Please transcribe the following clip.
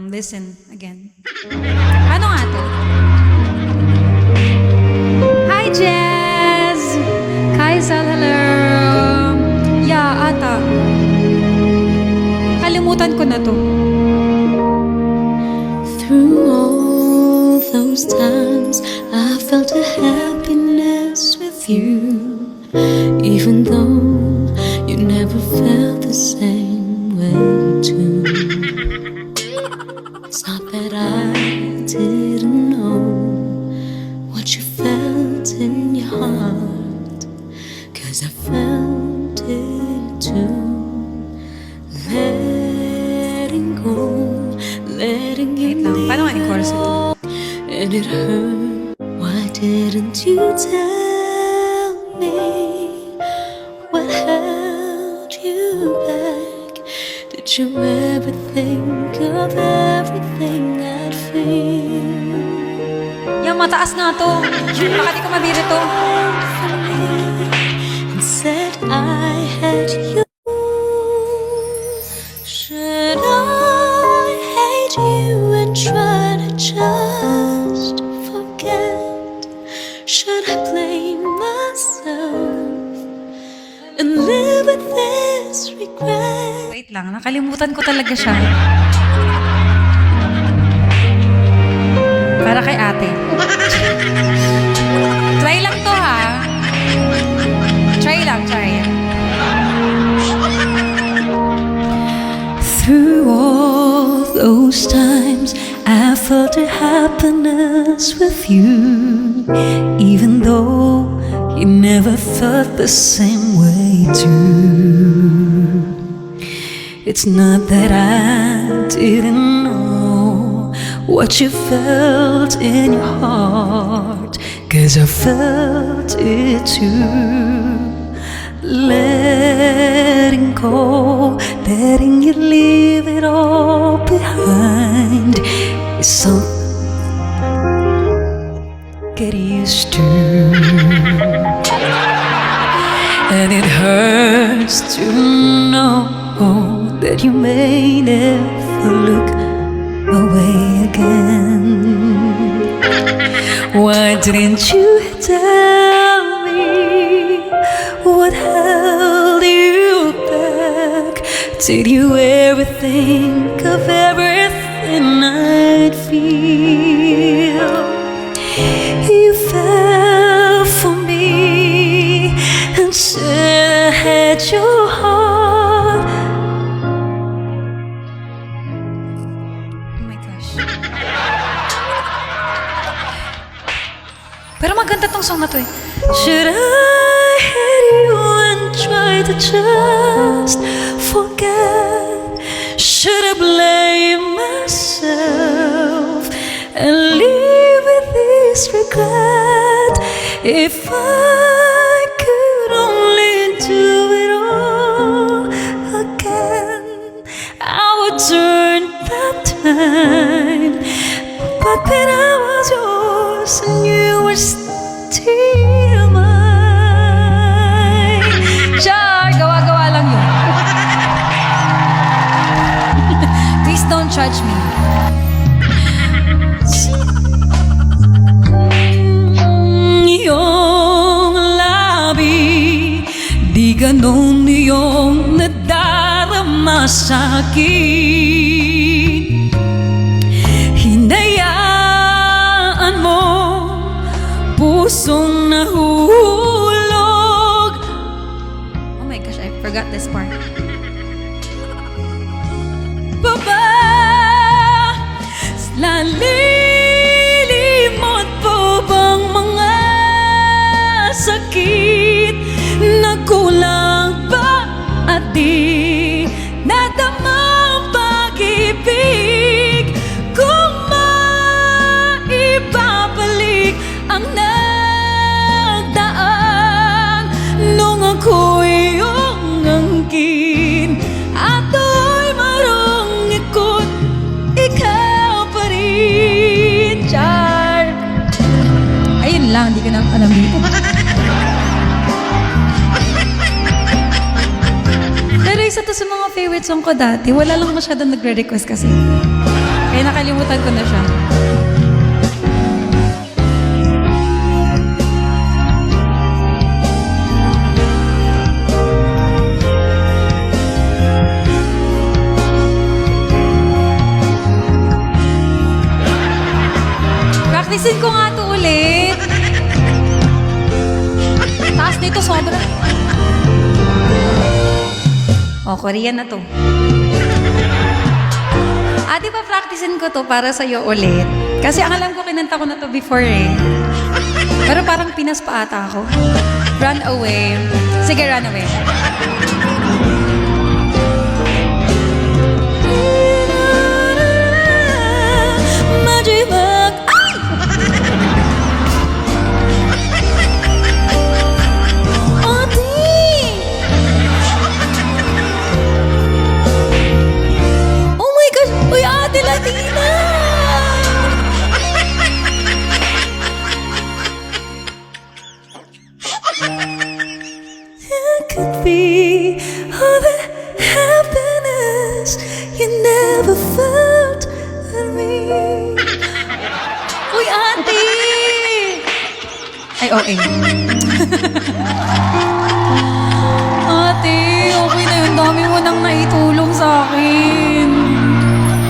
listen again. Ano nga to? Hi, Jazz! Kaisal, hello! Yeah, ata. Kalimutan ko na to. Through all those times, I felt a happiness with you, even though you never felt the same way too. It's not that I didn't know what you felt in your heart, 'cause I felt it too. Letting go, letting Wait it lang, paano nga i-chorus ito? and it hurt. Why didn't you tell me what held you back? Did you ever think of everything I'd feel? Yung mataas nga to. Baka di ko mabiri to. And said I had you. Should I hate you and try to just forget? Should I blame myself and live with this regret? Wait lang, nakalimutan ko talaga siya. Para kay ate. Try lang to, ha? Try lang, try. Through all those times, I felt a happiness with you, even though you never felt the same way too. It's not that I didn't know what you felt in your heart, 'cause I felt it too. Letting go, letting you leave it all behind is something get used to, and it hurts to know that you may never look away again. Why didn't you tell me what held you back? Did you ever think of everything I'd feel? You fell for me and said I had your heart. Oh my gosh. Pero maganda tong song na to eh. Should I hate you and try to just forget? Should I blame myself and live with this regret? If I could only do it all again, I would turn back time. But when I was yours and you were still mine. Char! Gawa-gawa lang yun. Please don't judge me. Iyong labi, di ganon iyong nadarama sa'kin. Hinayaan mo pusong nahulog. Oh my gosh, I forgot this part. Baba sa lalilimot po bang mga sakit na kulang ba at di nadama ang pag-ibig? Kung maibabalik ang nagdaan nung ako'y iyong angkin at ako'y marong ikot, ikaw pa rin. Char! Ayun lang, hindi ko na alam dito. Pero isa to sa mga favorite song ko dati. Wala lang masyadong nagre-request kasi. Kaya Kaya nakalimutan ko na siya. Practicein ko nga to ulit. Taas nito sobra. O, Korean na to. Di ba practicein ko to para sa'yo ulit? Kasi ang alam ko, kinanta ko na to before eh. Pero parang pinas pa ata ako. Run away. Sige, run away. 마지막 어디 Oh my gosh! Uy, Ate Latina! It could be all the happiness you never felt in me. Uy, ate! Ay, okay. Ate, okay na yun. Dami mo nang naitulong sa akin.